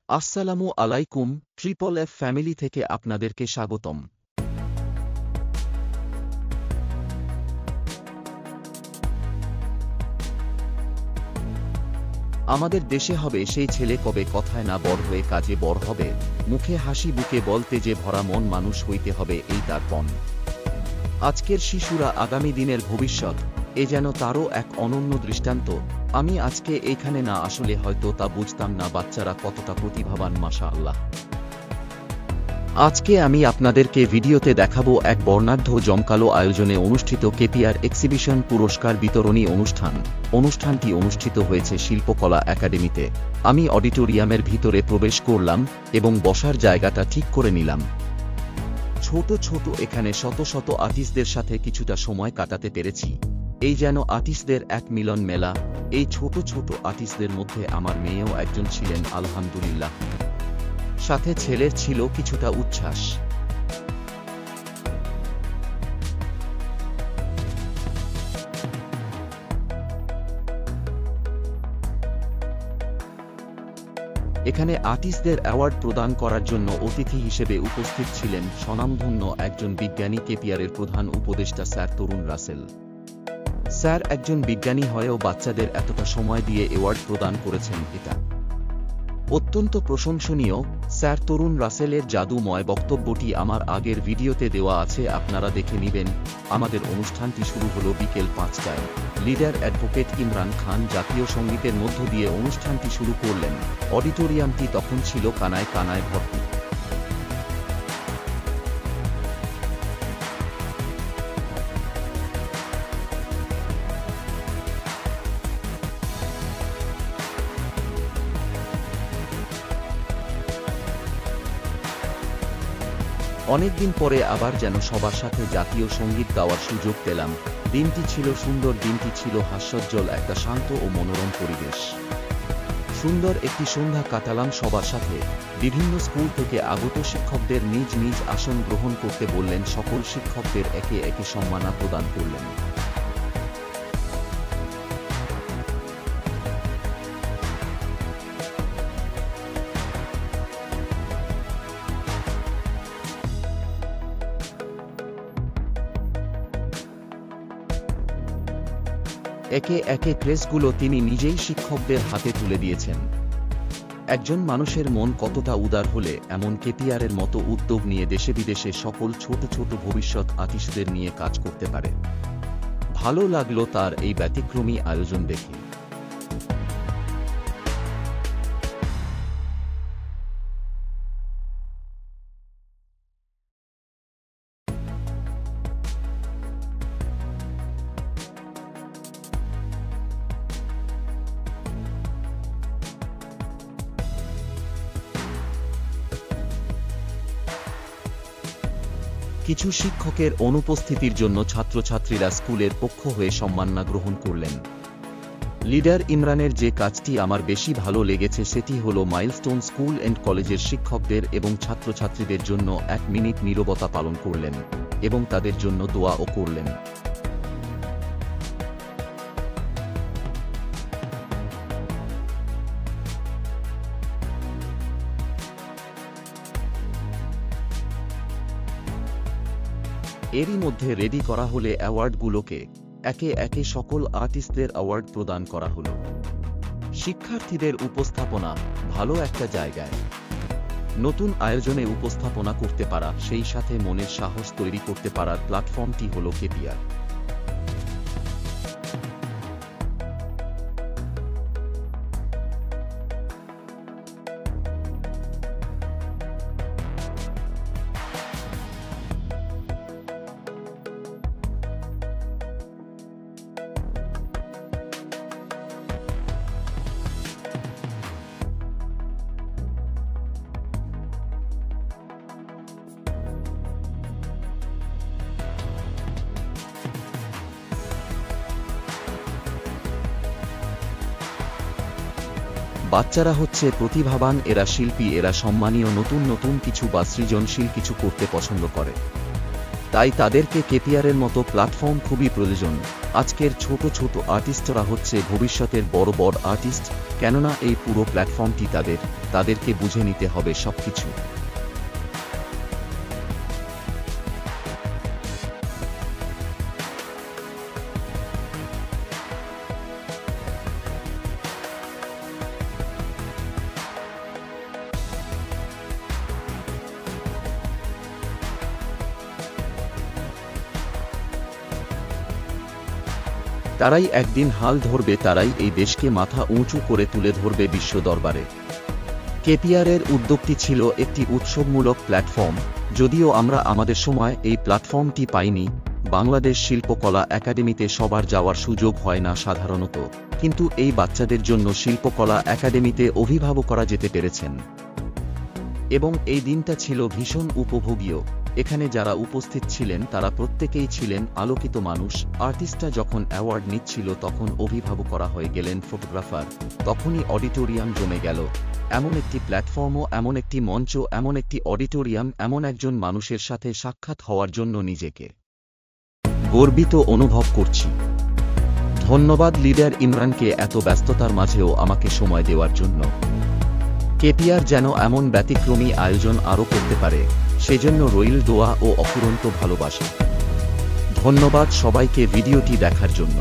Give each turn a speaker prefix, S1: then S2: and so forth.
S1: আসসালামু আলাইকুম, triple F family থেকে আপনাদেরকে স্বাগতম। আমাদের দেশে হবে সেই ছেলে কবে কথায় না বড় হয়ে কাজে বড় হবে, মুখে হাসি বুকে বলতে যে ভরা মন মানুষ হইতে হবে এই তার পণ। আজকের শিশুরা আগামী দিনের ভবিষ্যৎ, এ যেন তারও এক অনন্য দৃষ্টান্ত। আমি আজকে এইখানে না আসলে হয়তো তা বুঝতাম না বাচ্চারা কতটা প্রতিভাবান, মাশাআল্লাহ। আজকে আমি আপনাদেরকে ভিডিওতে দেখাবো এক বর্ণাঢ্য জমকালো আয়োজনে অনুষ্ঠিত কেপিআর এক্সিবিশন পুরস্কার বিতরণী অনুষ্ঠান। অনুষ্ঠানটি অনুষ্ঠিত হয়েছে শিল্পকলা একাডেমিতে। আমি অডিটোরিয়ামের ভিতরে প্রবেশ করলাম এবং বসার জায়গাটা ঠিক করে নিলাম। ছোট ছোট এখানে শত শত আর্টিস্টদের সাথে কিছুটা সময় কাটাতে পেরেছি। এই যেন আর্টিস্টদের এক মিলন মেলা। এই ছোট ছোট আর্টিস্টদের মধ্যে আমার মেয়েও একজন ছিলেন, আলহামদুলিল্লাহ। সাথে ছেলের ছিল কিছুটা উচ্ছ্বাস। এখানে আর্টিস্টদের অ্যাওয়ার্ড প্রদান করার জন্য অতিথি হিসেবে উপস্থিত ছিলেন স্বনামধন্য একজন বিজ্ঞানী, কেপিআরের প্রধান উপদেষ্টা স্যার তরুণ রাসেল। স্যার একজন বিজ্ঞানী হয়েও বাচ্চাদের এতটা সময় দিয়ে অ্যাওয়ার্ড প্রদান করেছেন, এটা অত্যন্ত প্রশংসনীয়। স্যার তরুণ রাসেলের জাদুময় বক্তব্যটি আমার আগের ভিডিওতে দেওয়া আছে, আপনারা দেখে নিবেন। আমাদের অনুষ্ঠানটি শুরু হলো বিকেল 5টায়। লিডার অ্যাডভোকেট ইমরান খান জাতীয় সঙ্গীতের মধ্য দিয়ে অনুষ্ঠানটি শুরু করলেন। অডিটোরিয়ামটি তখন ছিল কানায় কানায় ভর্তি। অনেকদিন পরে আবার যেন সবার সাথে জাতীয় সঙ্গীত গাওয়ার সুযোগ পেলাম। দিনটি ছিল সুন্দর, দিনটি ছিল হাস্যোজ্জ্বল, একটা শান্ত ও মনোরম পরিবেশ। সুন্দর একটি সন্ধ্যা কাটালাম সবার সাথে। বিভিন্ন স্কুল থেকে আগত শিক্ষকদের নিজ নিজ আসন গ্রহণ করতে বললেন, সকল শিক্ষকদের একে একে সম্মাননা প্রদান করলেন। একে একে ক্রেসগুলো তিনি নিজেই শিক্ষকদের হাতে তুলে দিয়েছেন। একজন মানুষের মন কতটা উদার হলে এমন কেপিআরের মতো উদ্যোগ নিয়ে দেশে বিদেশে সকল ছোট ছোট ভবিষ্যৎ আর্টিস্টদের নিয়ে কাজ করতে পারে। ভালো লাগলো তার এই ব্যতিক্রমী আয়োজন দেখে। কিছু শিক্ষকের অনুপস্থিতির জন্য ছাত্রছাত্রীরা স্কুলের পক্ষ হয়ে সম্মাননা গ্রহণ করলেন। লিডার ইমরানের যে কাজটি আমার বেশি ভালো লেগেছে সেটি হল মাইলস্টোন স্কুল অ্যান্ড কলেজের শিক্ষকদের এবং ছাত্রছাত্রীদের জন্য 1 মিনিট নীরবতা পালন করলেন এবং তাদের জন্য দোয়াও করলেন। এরই মধ্যে রেডি করা হলে অ্যাওয়ার্ডগুলোকে একে একে সকল আর্টিস্টদের অ্যাওয়ার্ড প্রদান করা হলো। শিক্ষার্থীদের উপস্থাপনা ভালো একটা জায়গায়। নতুন আয়োজনে উপস্থাপনা করতে পারা, সেই সাথে মনের সাহস তৈরি করতে পারার প্ল্যাটফর্মটি হলো কেপিআর। বাচ্চারা হচ্ছে প্রতিভাবান, এরা শিল্পী, এরা সম্মানীয়, নতুন নতুন কিছু বা সৃজনশীল কিছু করতে পছন্দ করে। তাই তাদেরকে কেপিআরের মতো প্ল্যাটফর্ম খুবই প্রয়োজন। আজকের ছোট ছোট আর্টিস্টরা হচ্ছে ভবিষ্যতের বড় বড় আর্টিস্ট, কেননা এই পুরো প্ল্যাটফর্মটি তাদেরকে বুঝে নিতে হবে সবকিছু। তারাই একদিন হাল ধরবে, তারাই এই দেশকে মাথা উঁচু করে তুলে ধরবে বিশ্ব দরবারে। কেপিআরের উদ্যোগটি ছিল একটি উৎসবমূলক প্ল্যাটফর্ম, যদিও আমরা আমাদের সময় এই প্ল্যাটফর্মটি পাইনি। বাংলাদেশ শিল্পকলা একাডেমিতে সবার যাওয়ার সুযোগ হয় না সাধারণত, কিন্তু এই বাচ্চাদের জন্য শিল্পকলা একাডেমিতে অভিভাবক করা যেতে পেরেছেন এবং এই দিনটা ছিল ভীষণ উপভোগীয়। এখানে যারা উপস্থিত ছিলেন তারা প্রত্যেকেই ছিলেন আলোকিত মানুষ। আর্টিস্টরা যখন অ্যাওয়ার্ড নিচ্ছিল তখন অভিভাবক করা হয়ে গেলেন ফটোগ্রাফার, তখনই অডিটোরিয়াম জমে গেল। এমন একটি প্ল্যাটফর্মও, এমন একটি মঞ্চ, এমন একটি অডিটোরিয়াম, এমন একজন মানুষের সাথে সাক্ষাৎ হওয়ার জন্য নিজেকে গর্বিত অনুভব করছি। ধন্যবাদ লিডার ইমরানকে এত ব্যস্ততার মাঝেও আমাকে সময় দেওয়ার জন্য। কেপিআর যেন এমন ব্যতিক্রমী আয়োজন আরও করতে পারে, সেজন্য রইল দোয়া ও অফুরন্ত ভালোবাসা। ধন্যবাদ সবাইকে ভিডিওটি দেখার জন্য।